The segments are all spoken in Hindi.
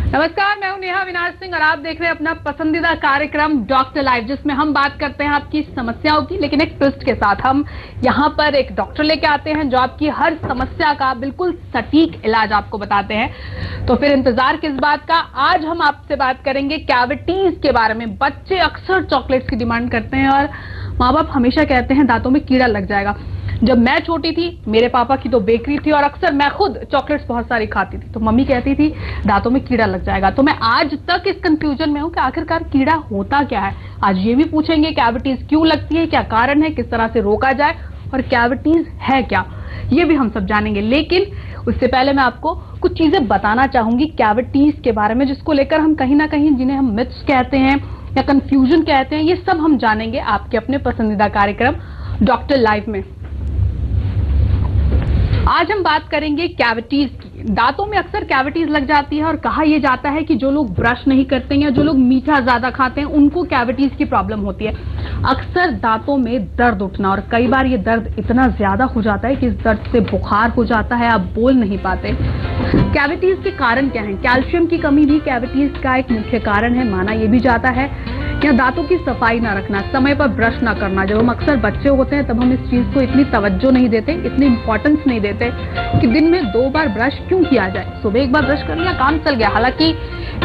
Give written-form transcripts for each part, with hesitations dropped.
नमस्कार, मैं हूं नेहा अविनाश सिंह और आप देख रहे हैं अपना पसंदीदा कार्यक्रम डॉक्टर लाइव, जिसमें हम बात करते हैं आपकी समस्याओं की, लेकिन एक ट्विस्ट के साथ। हम यहां पर एक डॉक्टर लेके आते हैं जो आपकी हर समस्या का बिल्कुल सटीक इलाज आपको बताते हैं। तो फिर इंतजार किस बात का। आज हम आपसे बात करेंगे कैविटीज के बारे में। बच्चे अक्सर चॉकलेट्स की डिमांड करते हैं और माँ बाप हमेशा कहते हैं दांतों में कीड़ा लग जाएगा। जब मैं छोटी थी, मेरे पापा की तो बेकरी थी और अक्सर मैं खुद चॉकलेट्स बहुत सारी खाती थी, तो मम्मी कहती थी दांतों में कीड़ा लग जाएगा। तो मैं आज तक इस कंफ्यूजन में हूं कि आखिरकार कीड़ा होता क्या है। आज ये भी पूछेंगे कैविटीज क्यों लगती है, क्या कारण है, किस तरह से रोका जाए और कैविटीज है क्या, ये भी हम सब जानेंगे। लेकिन उससे पहले मैं आपको कुछ चीजें बताना चाहूंगी कैविटीज के बारे में, जिसको लेकर हम कहीं ना कहीं, जिन्हें हम मिथ्स कहते हैं या कंफ्यूजन कहते हैं, ये सब हम जानेंगे आपके अपने पसंदीदा कार्यक्रम डॉक्टर लाइव में। आज हम बात करेंगे कैविटीज की। दांतों में अक्सर कैविटीज लग जाती है और कहा यह जाता है कि जो लोग ब्रश नहीं करते हैं या जो लोग मीठा ज्यादा खाते हैं उनको कैविटीज की प्रॉब्लम होती है। अक्सर दांतों में दर्द उठना, और कई बार ये दर्द इतना ज्यादा हो जाता है कि इस दर्द से बुखार हो जाता है, आप बोल नहीं पाते। कैविटीज के कारण क्या है? कैल्शियम की कमी भी कैविटीज का एक मुख्य कारण है, माना यह भी जाता है। या दांतों की सफाई ना रखना, समय पर ब्रश ना करना। जब हम अक्सर बच्चे होते हैं तब हम इस चीज को इतनी तवज्जो नहीं देते, इतनी इंपॉर्टेंस नहीं देते कि दिन में 2 बार ब्रश क्यों किया जाए। सुबह एक बार ब्रश कर लिया, काम चल गया। हालांकि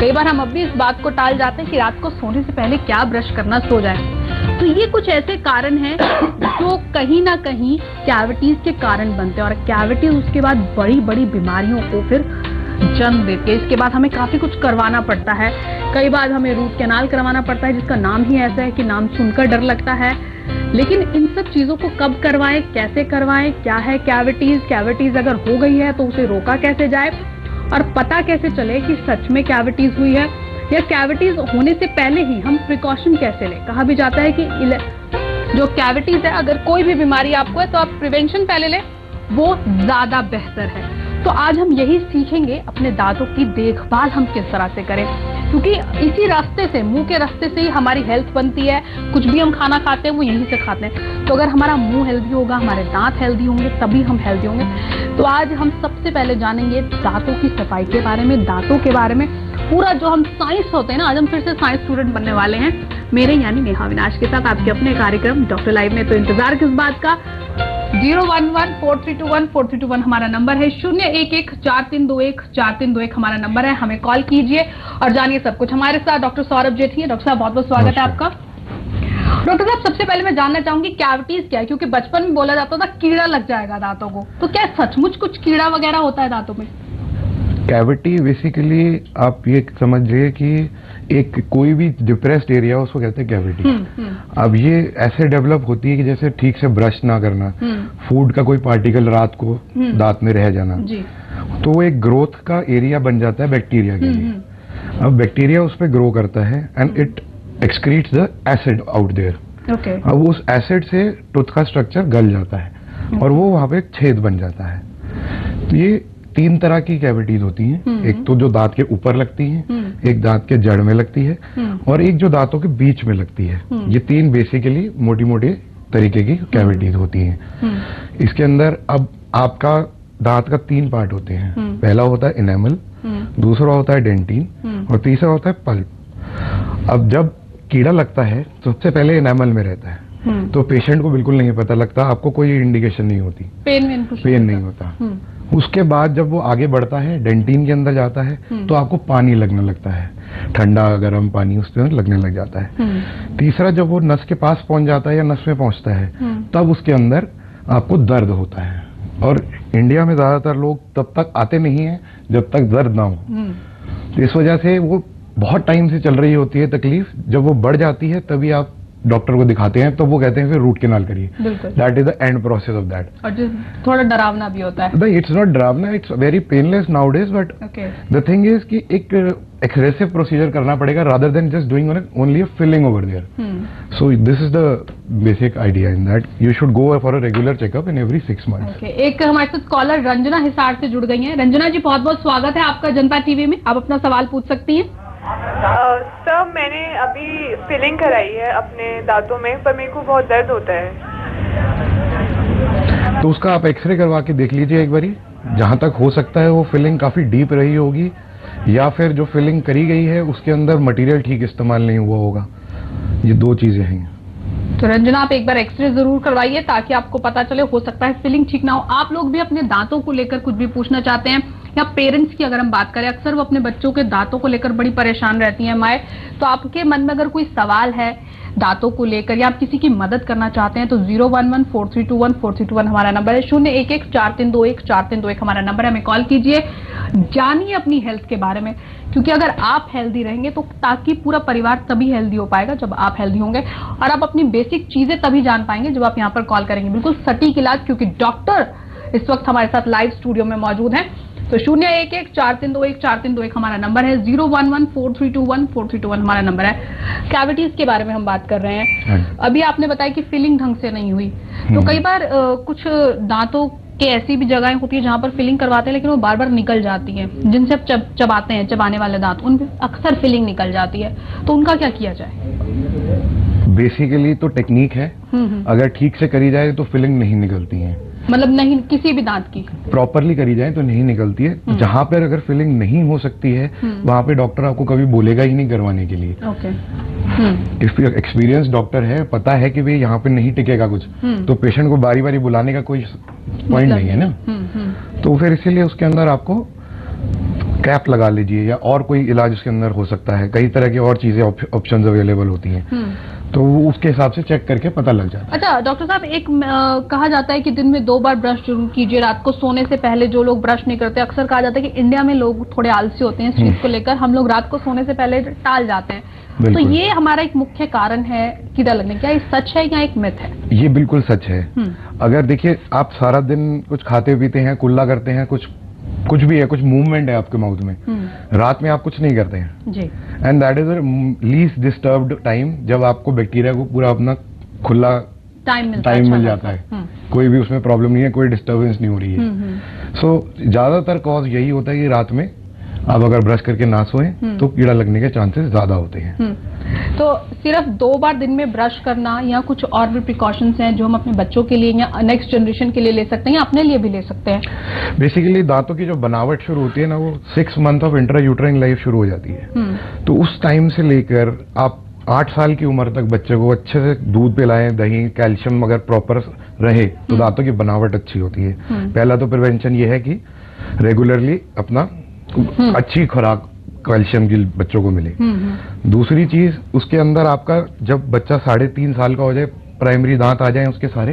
कई बार हम अब भी इस बात को टाल जाते हैं कि रात को सोने से पहले क्या ब्रश करना, सो जाए। तो ये कुछ ऐसे कारण हैं जो कहीं ना कहीं कैविटीज के कारण बनते हैं और कैविटीज उसके बाद बड़ी बड़ी बीमारियों को फिर जन्म देती है। इसके बाद हमें काफी कुछ करवाना पड़ता है। कई बार हमें रूट कैनाल करवाना पड़ता है, जिसका नाम ही ऐसा है कि नाम सुनकर डर लगता है। लेकिन इन सब चीजों को कब करवाएं, कैसे करवाएं, क्या है कैविटीज, कैविटीज अगर हो गई है तो उसे रोका कैसे जाए और पता कैसे चले कि सच में कैविटीज हुई है, या कैविटीज होने से पहले ही हम प्रिकॉशन कैसे लें। कहा भी जाता है कि जो कैविटीज है, अगर कोई भी बीमारी आपको है तो आप प्रिवेंशन पहले लें, वो ज्यादा बेहतर है। तो आज हम यही सीखेंगे अपने दांतों की देखभाल हम किस तरह से करें, क्योंकि इसी रास्ते से, मुंह के रास्ते से ही हमारी हेल्थ बनती है। कुछ भी हम खाना खाते हैं वो यहीं से खाते हैं। तो अगर हमारा मुंह हेल्दी होगा, हमारे दांत हेल्दी होंगे, तभी हम हेल्दी होंगे। तो आज हम सबसे पहले जानेंगे दांतों की सफाई के बारे में, दांतों के बारे में। पूरा जो हम साइंस होते हैं ना, आज हम फिर से साइंस स्टूडेंट बनने वाले हैं, मेरे यानी नेहा अविनाश के साथ आपके अपने कार्यक्रम डॉक्टर लाइव में। तो इंतजार किस बात का। 011-4321-4321 हमारा नंबर है, 011-4321-4321 हमारा नंबर है। हमें कॉल कीजिए और जानिए सब कुछ। हमारे साथ डॉक्टर सौरभ जेठी है। डॉक्टर साहब, बहुत बहुत स्वागत है आपका। डॉक्टर साहब, सबसे पहले मैं जानना चाहूंगी कैविटीज क्या है, क्योंकि बचपन में बोला जाता था कीड़ा लग जाएगा दांतों को, तो क्या सचमुच कुछ कीड़ा वगैरह होता है दांतों में? कैविटी बेसिकली आप ये समझिए कि एक कोई भी डिप्रेस्ड एरिया उसको कहते हैं कैविटी। अब ये ऐसे डेवलप होती है कि जैसे ठीक से ब्रश ना करना, फूड का कोई पार्टिकल रात को दांत में रह जाना, तो वो एक ग्रोथ का एरिया बन जाता है बैक्टीरिया के लिए। अब बैक्टीरिया उस पर ग्रो करता है and it excretes the acid out there. अब उस एसिड से टूथ का स्ट्रक्चर गल जाता है और वो वहां पे एक छेद बन जाता है। तो ये 3 तरह की कैविटीज होती हैं। एक तो जो दांत के ऊपर लगती है, एक दांत के जड़ में लगती है और एक जो दांतों के बीच में लगती है। ये 3 बेसिकली मोटी मोटी तरीके की कैविटीज होती हैं। इसके अंदर अब आपका दांत का 3 पार्ट होते हैं। पहला होता है इनेमल, दूसरा होता है डेंटिन और तीसरा होता है पल्प। अब जब कीड़ा लगता है तो सबसे पहले इनेमल में रहता है, तो पेशेंट को बिल्कुल नहीं पता लगता, आपको कोई इंडिकेशन नहीं होती, पेन नहीं होता। उसके बाद जब वो आगे बढ़ता है, डेंटिन के अंदर जाता है, तो आपको पानी लगने लगता है, ठंडा गर्म पानी उसके अंदर लगने लग जाता है। तीसरा, जब वो नस के पास पहुंच जाता है या नस में पहुंचता है, तब उसके अंदर आपको दर्द होता है। और इंडिया में ज्यादातर लोग तब तक आते नहीं है जब तक दर्द ना हो। तो इस वजह से वो बहुत टाइम से चल रही होती है तकलीफ। जब वो बढ़ जाती है तभी आप डॉक्टर को दिखाते हैं, तो वो कहते हैं फिर रूट कैनाल करिए। That is the end process of that. और थोड़ा डरावना भी होता है। इट्स नॉट डरावना, it's very painless nowadays, but the thing is कि एक एक्सरेसिव प्रोसीजर करना पड़ेगा rather than just doing only a filling over there. So this is the basic idea in that you should go for a regular checkup in every 6 months. एक हमारे साथ कॉलर रंजना हिसार से जुड़ गई हैं। रंजना जी, बहुत बहुत स्वागत है आपका जनता टीवी में। आप अपना सवाल पूछ सकती हैं। सर, मैंने अभी फिलिंग कराई है अपने दांतों में, पर मेरे को बहुत दर्द होता है। तो उसका आप एक्सरे करवा के देख लीजिए एक बारी। जहां तक हो सकता है वो फिलिंग काफी डीप रही होगी या फिर जो फिलिंग करी गई है उसके अंदर मटेरियल ठीक इस्तेमाल नहीं हुआ होगा। ये दो चीजें हैं। तो रंजना, आप एक बार एक्सरे जरूर करवाइए ताकि आपको पता चले, हो सकता है फिलिंग ठीक ना हो। आप लोग भी अपने दांतों को लेकर कुछ भी पूछना चाहते हैं, या पेरेंट्स की अगर हम बात करें, अक्सर वो अपने बच्चों के दांतों को लेकर बड़ी परेशान रहती हैं माए, तो आपके मन में अगर कोई सवाल है दांतों को लेकर या आप किसी की मदद करना चाहते हैं तो 011-4321-4321 हमारा नंबर है, 011-4321-4321 हमारा नंबर है, हमें कॉल कीजिए, जानिए अपनी हेल्थ के बारे में, क्योंकि अगर आप हेल्दी रहेंगे तो ताकि पूरा परिवार तभी हेल्दी हो पाएगा जब आप हेल्दी होंगे, और आप अपनी बेसिक चीजें तभी जान पाएंगे जब आप यहाँ पर कॉल करेंगे। बिल्कुल सटीक इलाज, क्योंकि डॉक्टर इस वक्त हमारे साथ लाइव स्टूडियो में मौजूद हैं। तो 011-4321-4321 हमारा नंबर है, 011-4321-4321 हमारा नंबर है। कैविटीज के बारे में हम बात कर रहे हैं। अभी आपने बताया कि फिलिंग ढंग से नहीं हुई, तो कई बार कुछ दांतों के ऐसी भी जगहें होती है जहां पर फिलिंग करवाते हैं लेकिन वो बार बार निकल जाती है, जिनसे आप चबाते हैं, चबाने वाले दांत, उन अक्सर फिलिंग निकल जाती है, तो उनका क्या किया जाए? बेसिकली तो टेक्निक है, अगर ठीक से करी जाए तो फिलिंग नहीं निकलती है। मतलब नहीं, किसी भी दांत की प्रॉपरली करी जाए तो नहीं निकलती है। जहां पर अगर फिलिंग नहीं हो सकती है वहां पे डॉक्टर आपको कभी बोलेगा ही नहीं करवाने के लिए। एक्सपीरियंस डॉक्टर है, पता है कि भाई यहाँ पे नहीं टिकेगा कुछ, तो पेशेंट को बारी बारी बुलाने का कोई पॉइंट नहीं है ना। तो फिर इसीलिए उसके अंदर आपको कैप लगा लीजिए, या और कोई इलाज उसके अंदर हो सकता है। कई तरह की और चीजें ऑप्शंस अवेलेबल होती हैं, तो उसके हिसाब से चेक करके पता लग जाता है। अच्छा डॉक्टर साहब, एक कहा जाता है कि दिन में 2 बार ब्रश जरूर कीजिए, रात को सोने से पहले जो लोग ब्रश नहीं करते, अक्सर कहा जाता है कि इंडिया में लोग थोड़े आलसी होते हैं इस चीज को लेकर, हम लोग रात को सोने से पहले टाल जाते हैं, तो ये हमारा एक मुख्य कारण है कीड़ा लगने। क्या ये सच है या एक मिथ है? ये बिल्कुल सच है। अगर देखिए आप सारा दिन कुछ खाते पीते हैं, कुल्ला करते हैं, कुछ भी है, कुछ मूवमेंट है आपके माउथ में, रात में आप कुछ नहीं करते हैं जी, and that is least disturbed time, जब आपको बैक्टीरिया को पूरा अपना खुला टाइम मिल जाता है, कोई भी उसमें प्रॉब्लम नहीं है, कोई डिस्टर्बेंस नहीं हो रही है। सो ज्यादातर कॉज यही होता है कि रात में आप अगर ब्रश करके ना सोएं तो कीड़ा लगने के चांसेस ज्यादा होते हैं। तो सिर्फ 2 बार दिन में ब्रश करना, या कुछ और भी प्रिकॉशंस हैं जो हम अपने बच्चों के लिए या नेक्स्ट जनरेशन के लिए ले सकते हैं या अपने लिए भी ले सकते हैं? बेसिकली दांतों की जो बनावट शुरू होती है ना, वो 6 मंथ ऑफ इंट्रायूट्राइन लाइफ शुरू हो जाती है। तो उस टाइम से लेकर आप 8 साल की उम्र तक बच्चे को अच्छे से दूध पिलाएं, दही, कैल्शियम अगर प्रॉपर रहे तो दांतों की बनावट अच्छी होती है। पहला तो प्रिवेंशन ये है कि रेगुलरली अपना अच्छी खुराक कैल्शियम की बच्चों को मिले। दूसरी चीज, उसके अंदर आपका जब बच्चा 3.5 साल का हो जाए, प्राइमरी दांत आ जाए उसके सारे,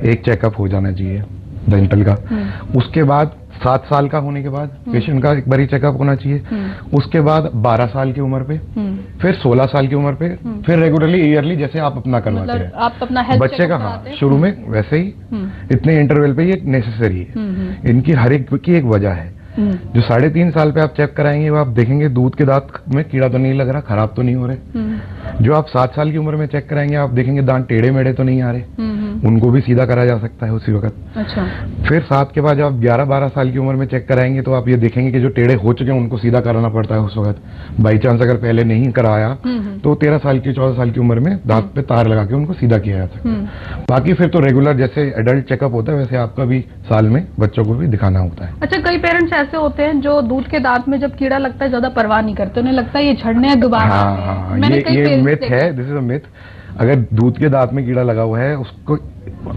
एक चेकअप हो जाना चाहिए डेंटल का। उसके बाद 7 साल का होने के बाद पेशेंट का एक बारी चेकअप होना चाहिए। उसके बाद 12 साल की उम्र पे, फिर 16 साल की उम्र पे, फिर रेगुलरली ईयरली जैसे आप अपना करवाते हैं आप अपना हेल्थ बच्चे का। हाँ, शुरू में वैसे ही इतने इंटरवल पे ये नेसेसरी है। इनकी हर एक की एक वजह है। जो 3.5 साल पे आप चेक कराएंगे वो आप देखेंगे दूध के दांत में कीड़ा तो नहीं लग रहा, खराब तो नहीं हो रहे। जो आप 7 साल की उम्र में चेक कराएंगे आप देखेंगे दांत टेढ़े मेढ़े तो नहीं आ रहे, उनको भी सीधा करा जा सकता है उसी वक्त। अच्छा। फिर 7 के बाद जब आप 11-12 साल की उम्र में चेक कराएंगे तो आप ये देखेंगे कि जो टेढ़े हो चुके हैं उनको सीधा कराना पड़ता है उस वक्त। बाई चांस अगर पहले नहीं कराया तो 13 साल की 14 साल की उम्र में दांत पे तार लगा के उनको सीधा किया जा सकता है। बाकी फिर तो रेगुलर जैसे एडल्ट चेकअप होता है वैसे आपका भी साल में बच्चों को भी दिखाना होता है। अच्छा, कई पेरेंट्स ऐसे होते हैं जो दूध के दांत में जब कीड़ा लगता है ज्यादा परवाह नहीं करते, उन्हें लगता है ये झड़ने हैं दोबारा। हाँ, ये मिथ है, दिस इज अ मिथ। अगर दूध के दांत में कीड़ा लगा हुआ है उसको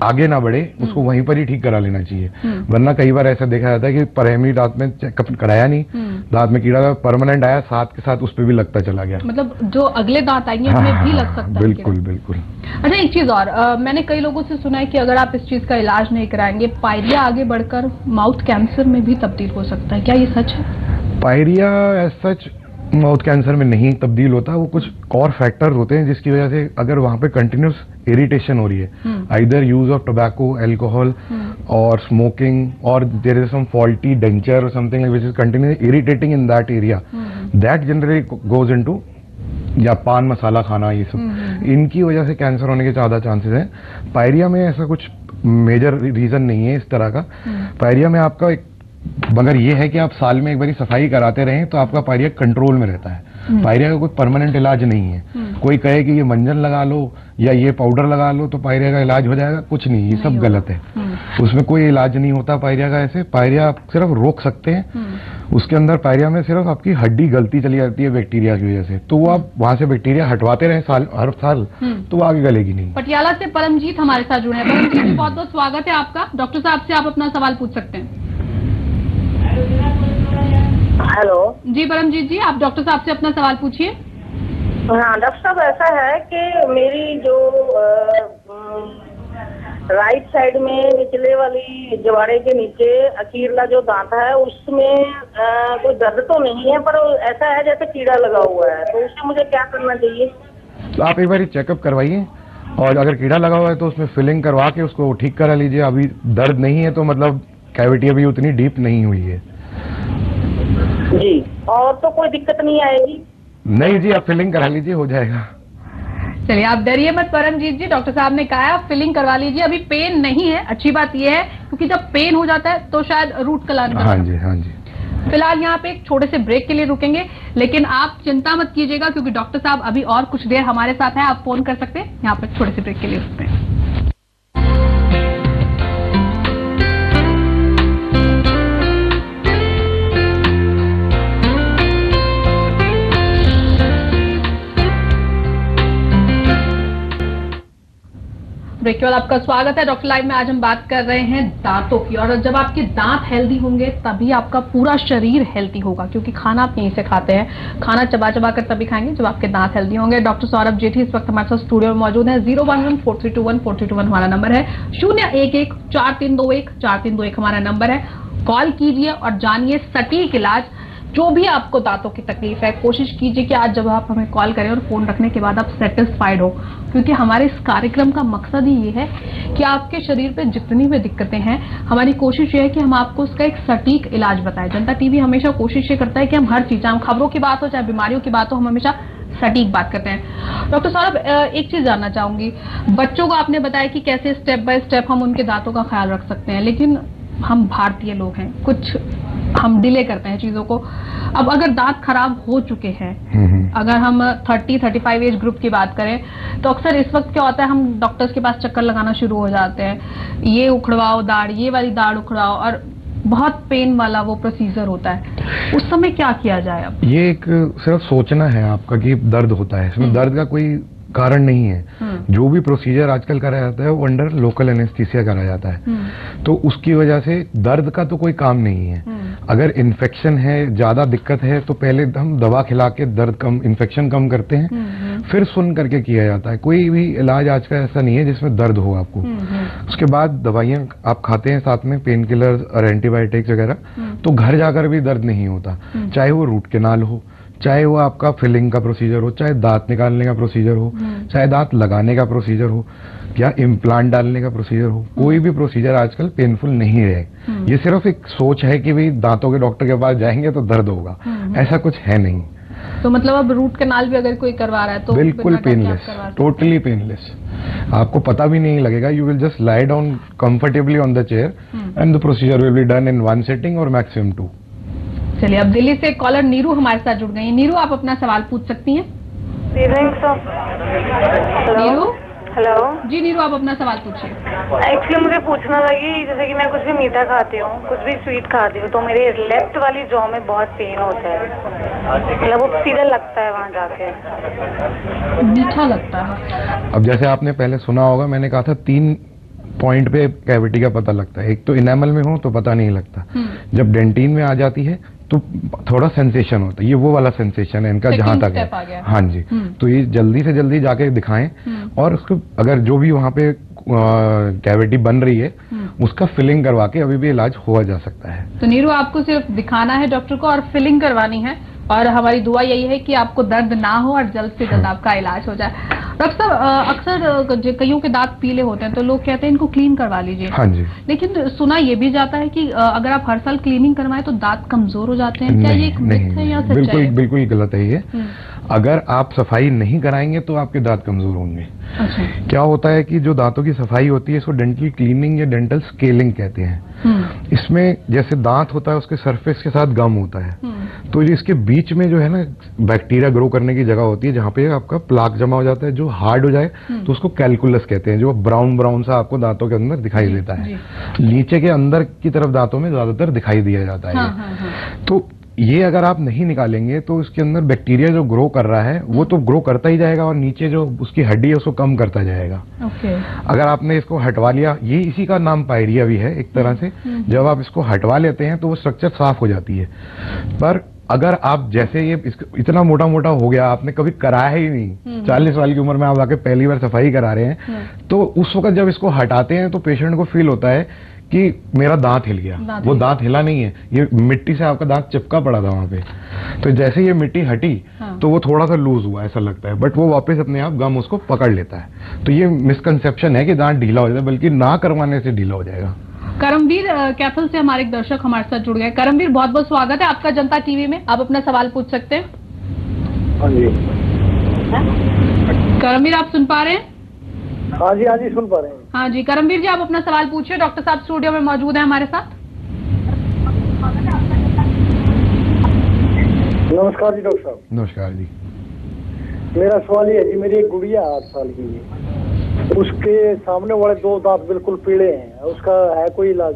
आगे ना बढ़े, उसको वहीं पर ही ठीक करा लेना चाहिए। वरना कई बार ऐसा देखा जाता है कि प्राइमरी दांत में चेकअप कराया नहीं, दांत में कीड़ा परमानेंट आया, साथ के साथ उस पर भी लगता चला गया, मतलब जो अगले दांत आएंगे उनमें भी लग सकता है। बिल्कुल बिल्कुल। अच्छा, एक चीज और, मैंने कई लोगों से सुना है कि अगर आप इस चीज का इलाज नहीं कराएंगे, पायरिया आगे बढ़कर माउथ कैंसर में भी तब्दील हो सकता है। क्या ये सच है? Pyorrhoea as such mouth cancer में नहीं तब्दील होता, वो कुछ और फैक्टर होते हैं जिसकी वजह से अगर वहां पे कंटिन्यूस इरिटेशन हो रही है, either use of tobacco, alcohol और स्मोकिंग, और there is some faulty denture और something which is continuously irritating in that area, that generally goes into, या पान मसाला खाना, ये सब, इनकी वजह से कैंसर होने के ज्यादा चांसेस हैं। पायरिया में ऐसा कुछ मेजर रीजन नहीं है इस तरह का। पायरिया में आपका एक मगर ये है कि आप साल में एक बार सफाई कराते रहें तो आपका पायरिया कंट्रोल में रहता है। पायरिया का कोई परमानेंट इलाज नहीं है। कोई कहे कि ये मंजन लगा लो या ये पाउडर लगा लो तो पायरिया का इलाज हो जाएगा, कुछ नहीं, ये सब गलत है। उसमें कोई इलाज नहीं होता पायरिया का। ऐसे पायरिया आप सिर्फ रोक सकते हैं। उसके अंदर पायरिया में सिर्फ आपकी हड्डी गलती चली जाती है बैक्टीरिया की वजह से, तो वो आप वहां से बैक्टीरिया हटवाते रहे हर साल तो वो आगे गलेगी नहीं। पटियाला से परमजीत हमारे साथ जुड़े हैं। परमजीत जी, बहुत बहुत स्वागत है आपका। डॉक्टर साहब से आप अपना सवाल पूछ सकते हैं। हेलो जी परमजीत जी, आप डॉक्टर साहब से अपना सवाल पूछिए। हाँ डॉक्टर साहब, ऐसा है कि मेरी जो राइट साइड में निचले वाली जवाड़े के नीचे अखीरला जो दांत है उसमें कोई दर्द तो नहीं है, पर ऐसा है जैसे कीड़ा लगा हुआ है, तो उससे मुझे क्या करना चाहिए? तो आप एक बार चेकअप करवाइए और अगर कीड़ा लगा हुआ है तो उसमें फिलिंग करवा के उसको ठीक करा लीजिए। अभी दर्द नहीं है तो मतलब कैविटी अभी उतनी डीप नहीं हुई है जी। और तो कोई दिक्कत नहीं आएगी? नहीं जी, आप फिलिंग करा लीजिए, हो जाएगा। चलिए आप डरिए मत परमजीत जी, डॉक्टर साहब ने कहा है आप फिलिंग करवा लीजिए। अभी पेन नहीं है, अच्छी बात यह है, क्योंकि जब पेन हो जाता है तो शायद रूट कनाल। हाँ जी, हाँ जी। फिलहाल यहाँ पे एक छोटे से ब्रेक के लिए रुकेंगे, लेकिन आप चिंता मत कीजिएगा क्योंकि डॉक्टर साहब अभी और कुछ देर हमारे साथ है। आप फोन कर सकते हैं, यहाँ पर छोटे से ब्रेक के लिए रुकते हैं। ब्रेक के बाद आपका स्वागत है डॉक्टर लाइव में। आज हम बात कर रहे हैं दांतों की, और जब आपके दांत हेल्दी होंगे तभी आपका पूरा शरीर हेल्दी होगा, क्योंकि खाना आप यहीं से खाते हैं। खाना चबा चबा कर तभी खाएंगे जब आपके दांत हेल्दी होंगे। डॉक्टर सौरभ जेठी इस वक्त हमारे साथ स्टूडियो में मौजूद है। 011-4321-4321 हमारा नंबर है, 011-4321-4321 हमारा नंबर है। कॉल कीजिए और जानिए सटीक इलाज। जो भी आपको दांतों की तकलीफ है, कोशिश कीजिए कि आज जब आप हमें कॉल करें और फोन रखने के बाद आप सेटिस्फाइड हो, क्योंकि हमारे इस कार्यक्रम का मकसद ही ये है कि आपके शरीर पे जितनी भी दिक्कतें हैं, हमारी कोशिश ये है कि हम आपको उसका एक सटीक इलाज बताएं। जनता टीवी हमेशा कोशिश ये करता है कि हम हर चीज, चाहे खबरों की बात हो चाहे बीमारियों की बात हो, हम हमेशा सटीक बात करते हैं। डॉक्टर सौरभ, एक चीज जानना चाहूंगी, बच्चों को आपने बताया कि कैसे स्टेप बाय स्टेप हम उनके दांतों का ख्याल रख सकते हैं, लेकिन हम भारतीय लोग हैं, कुछ हम डिले करते हैं चीजों को। अब अगर दांत खराब हो चुके हैं, अगर हम 30-35 एज ग्रुप की बात करें, तो अक्सर इस वक्त क्या होता है, हम डॉक्टर्स के पास चक्कर लगाना शुरू हो जाते हैं। ये उखड़वाओ दाढ़, ये वाली दाढ़ उखड़ाओ, और बहुत पेन वाला वो प्रोसीजर होता है। उस समय क्या किया जाए? अब ये एक सिर्फ सोचना है आपका कि दर्द होता है, इसमें दर्द का कोई कारण नहीं है। जो भी प्रोसीजर आजकल कराया जाता है वो अंडर लोकल एनेस्थीसिया कराया जाता है, तो उसकी वजह से दर्द का तो कोई काम नहीं है। अगर इन्फेक्शन है, ज्यादा दिक्कत है, तो पहले हम दवा खिला के दर्द कम, इन्फेक्शन कम करते हैं, फिर सुन करके किया जाता है। कोई भी इलाज आज का ऐसा नहीं है जिसमें दर्द हो आपको। उसके बाद दवाइयां आप खाते हैं साथ में, पेन किलर और एंटीबायोटिक्स वगैरह, तो घर जाकर भी दर्द नहीं होता। चाहे वो रूट कैनाल हो, चाहे वो आपका फिलिंग का प्रोसीजर हो, चाहे दांत निकालने का प्रोसीजर हो, चाहे दांत लगाने का प्रोसीजर हो, या इम्प्लांट डालने का प्रोसीजर हो, कोई भी प्रोसीजर आजकल पेनफुल नहीं है। ये सिर्फ एक सोच है कि भाई दांतों के डॉक्टर के पास जाएंगे तो दर्द होगा, ऐसा कुछ है नहीं। तो मतलब अब रूट कैनाल भी अगर कोई करवा रहा है तो बिल्कुल पेनलेस, टोटली पेनलेस, आपको पता भी नहीं लगेगा। You will just lie down comfortably on the chair and the procedure will be done in 1 sitting और मैक्सिमम 2। चलिए, अब दिल्ली से कॉलर नीरू हमारे साथ जुड़ गई हैं। नीरू, आप अपना सवाल पूछ सकती हैं। नीरू, हेलो जी नीरू, आप अपना सवाल पूछिए। एक्चुअली मुझे पूछना था कि जैसे कि मैं कुछ भी मीठा खाती हूँ, कुछ भी स्वीट खाती हूँ, तो मेरे लेफ्ट वाली जॉ में बहुत पेन होता है, मतलब वो सीधा लगता है वहाँ जाके, मीठा लगता है। अब जैसे आपने पहले सुना होगा, मैंने कहा था 3 पॉइंट पे कैविटी का पता लगता है। एक तो इनेमल में हो तो पता नहीं लगता, जब डेंटिन में आ जाती है तो थोड़ा सेंसेशन होता है। ये वो वाला सेंसेशन है इनका जहां तक है। हाँ जी, तो ये जल्दी से जल्दी जाके दिखाएं, और उसको अगर जो भी वहां पे कैविटी बन रही है उसका फिलिंग करवा के अभी भी इलाज हुआ जा सकता है। तो नीरू, आपको सिर्फ दिखाना है डॉक्टर को और फिलिंग करवानी है, और हमारी दुआ यही है कि आपको दर्द ना हो और जल्द से जल्द आपका इलाज हो जाए। डॉक्टर साहब, अक्सर कईयों के दांत पीले होते हैं तो लोग कहते हैं इनको क्लीन करवा लीजिए। हाँ जी। लेकिन सुना ये भी जाता है कि अगर आप हर साल क्लीनिंग करवाएं तो दांत कमजोर हो जाते हैं। क्या ये एक मिथ है या सच्चाई है? बिल्कुल गलत है ये। अगर आप सफाई नहीं कराएंगे तो आपके दांत कमजोर होंगे। अच्छा। क्या होता है कि जो दांतों की सफाई होती है इसको डेंटल क्लीनिंग या डेंटल स्केलिंग कहते हैं। इसमें जैसे दांत होता है उसके सरफेस के साथ गम होता है, तो इसके बीच में जो है ना बैक्टीरिया ग्रो करने की जगह होती है जहाँ पे आपका प्लाक जमा हो जाता है। जो हार्ड हो जाए तो उसको कैलकुलस कहते हैं, जो ब्राउन ब्राउन सा आपको दांतों के अंदर दिखाई देता है। नीचे के अंदर की तरफ दांतों में ज्यादातर दिखाई दिया जाता है। तो ये अगर आप नहीं निकालेंगे तो उसके अंदर बैक्टीरिया जो ग्रो कर रहा है वो तो ग्रो करता ही जाएगा और नीचे जो उसकी हड्डी है उसको कम करता जाएगा। अगर आपने इसको हटवा लिया, ये इसी का नाम पायरिया भी है एक तरह से। जब आप इसको हटवा लेते हैं तो वो स्ट्रक्चर साफ हो जाती है। पर अगर आप जैसे ये इतना मोटा मोटा हो गया, आपने कभी कराया ही नहीं, 40 साल की उम्र में आप आके पहली बार सफाई करा रहे हैं, तो उस वक्त जब इसको हटाते हैं तो पेशेंट को फील होता है कि मेरा दांत हिल गया। वो दांत हिला नहीं है, ये मिट्टी से आपका दांत चिपका पड़ा था वहां पे। तो जैसे ये मिट्टी हटी तो वो थोड़ा सा लूज हुआ ऐसा लगता है, बट वो वापस अपने आप गम उसको पकड़ लेता है। तो ये मिसकंसेप्शन है कि दांत ढीला हो जाता है, बल्कि ना करवाने से ढीला हो जाएगा। करमवीर कैफल से हमारे एक दर्शक हमारे साथ जुड़ गए। करमवीर, बहुत बहुत स्वागत है आपका जनता टीवी में। आप अपना सवाल पूछ सकते हैं। हाँ जी। करमवीर, आप सुन पा रहे हैं? हाँ जी सुन पा रहे हैं। हाँ जी, करमवीर जी आप अपना सवाल पूछिए। डॉक्टर साहब स्टूडियो में मौजूद है हमारे साथ। नमस्कार जी डॉक्टर साहब। नमस्कार जी। मेरा सवाल ये है जी, मेरी एक गुड़िया 8 साल की है, उसके सामने वाले 2 दांत बिल्कुल पीले हैं, उसका है कोई इलाज?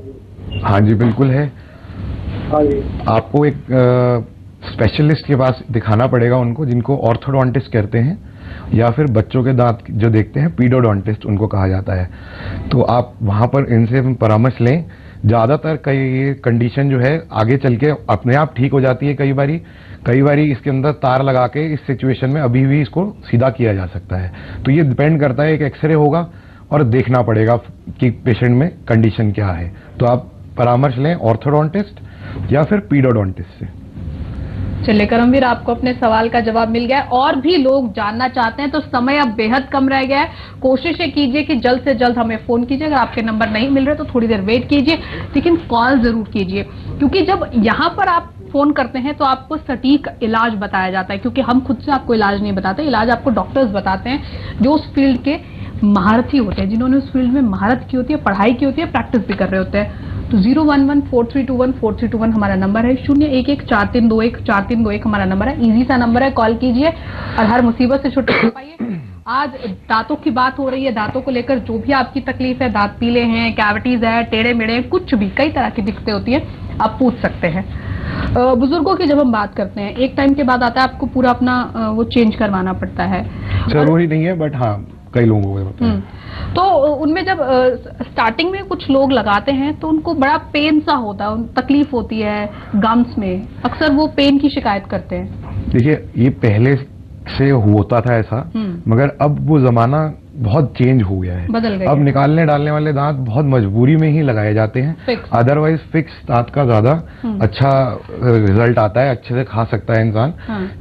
हाँ जी बिल्कुल है। हाँ जी। आपको एक स्पेशलिस्ट के पास दिखाना पड़ेगा उनको, जिनको ऑर्थोडोंटिस्ट कहते हैं, या फिर बच्चों के दांत जो देखते हैं पीडोडोंटिस्ट उनको कहा जाता है। तो आप वहां पर इनसे परामर्श लें। ज्यादातर कई कंडीशन जो है आगे चल के अपने आप ठीक हो जाती है। कई बारी इसके अंदर तार लगा के इस सिचुएशन में अभी भी इसको सीधा किया जा सकता है। तो ये डिपेंड करता है, एक एक्सरे होगा और देखना पड़ेगा कि पेशेंट में कंडीशन क्या है। तो आप परामर्श लें ऑर्थोडोंटिस्ट या फिर पीडोडोंटिस्ट से। चलिए करमवीर, आपको अपने सवाल का जवाब मिल गया है। और भी लोग जानना चाहते हैं तो समय अब बेहद कम रह गया है। कोशिश कीजिए कि जल्द से जल्द हमें फोन कीजिए। अगर आपके नंबर नहीं मिल रहे तो थोड़ी देर वेट कीजिए, लेकिन कॉल जरूर कीजिए, क्योंकि जब यहाँ पर आप फोन करते हैं तो आपको सटीक इलाज बताया जाता है। क्योंकि हम खुद से आपको इलाज नहीं बताते, इलाज आपको डॉक्टर्स बताते हैं जो उस फील्ड के महारथी होते हैं, जिन्होंने उस फील्ड में महारत की होती है, पढ़ाई की होती है, प्रैक्टिस भी कर रहे होते हैं। तो 011-4321-4321 हमारा नंबर है। 011-4321-4321 हमारा नंबर है। इजी सा नंबर है, कॉल कीजिए और हर मुसीबत से छुटकारा पाइए। आज दांतों की बात हो रही है, दांतों को लेकर जो भी आपकी तकलीफ है, दांत पीले हैं, कैविटीज है, टेढ़े मेढ़े, कुछ भी, कई तरह की दिक्कतें होती है, आप पूछ सकते हैं। बुजुर्गों की जब हम बात करते हैं, एक टाइम के बाद आता है आपको पूरा अपना वो चेंज करवाना पड़ता है। जरूरी नहीं है, बट हाँ कई लोगों को होता है। तो उनमें जब स्टार्टिंग में कुछ लोग लगाते हैं तो उनको बड़ा पेन सा होता है, तकलीफ होती है गम्स में, अक्सर वो पेन की शिकायत करते हैं। देखिए, ये पहले से होता था ऐसा, मगर अब वो जमाना बहुत चेंज हो गया है, बदल गया। अब निकालने डालने वाले दांत बहुत मजबूरी में ही लगाए जाते हैं। अदरवाइज फिक्स दांत का ज्यादा अच्छा रिजल्ट आता है, अच्छे से खा सकता है इंसान।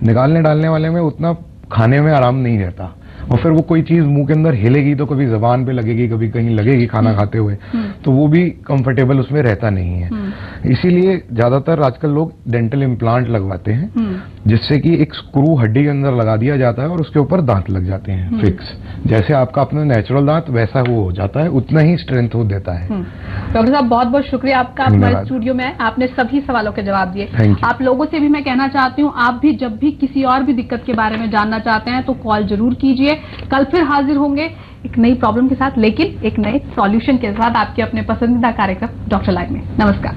निकालने डालने वाले में उतना खाने में आराम नहीं रहता, और फिर वो कोई चीज मुंह के अंदर हिलेगी तो कभी जबान पे लगेगी, कभी कहीं लगेगी खाना खाते हुए, तो वो भी कंफर्टेबल उसमें रहता नहीं है। इसीलिए ज्यादातर आजकल लोग डेंटल इम्प्लांट लगवाते हैं, जिससे कि एक स्क्रू हड्डी के अंदर लगा दिया जाता है और उसके ऊपर दांत लग जाते हैं फिक्स। जैसे आपका अपना नेचुरल दांत वैसा वो हो जाता है, उतना ही स्ट्रेंथ वो देता है। डॉक्टर साहब, बहुत बहुत शुक्रिया आपका, हमारे स्टूडियो में आपने सभी सवालों के जवाब दिए। आप लोगों से भी मैं कहना चाहती हूँ, आप भी जब भी किसी और भी दिक्कत के बारे में जानना चाहते हैं तो कॉल जरूर कीजिए। कल फिर हाजिर होंगे एक नई प्रॉब्लम के साथ, लेकिन एक नए सॉल्यूशन के साथ, आपके अपने पसंदीदा कार्यक्रम डॉक्टर लाइव में। नमस्कार।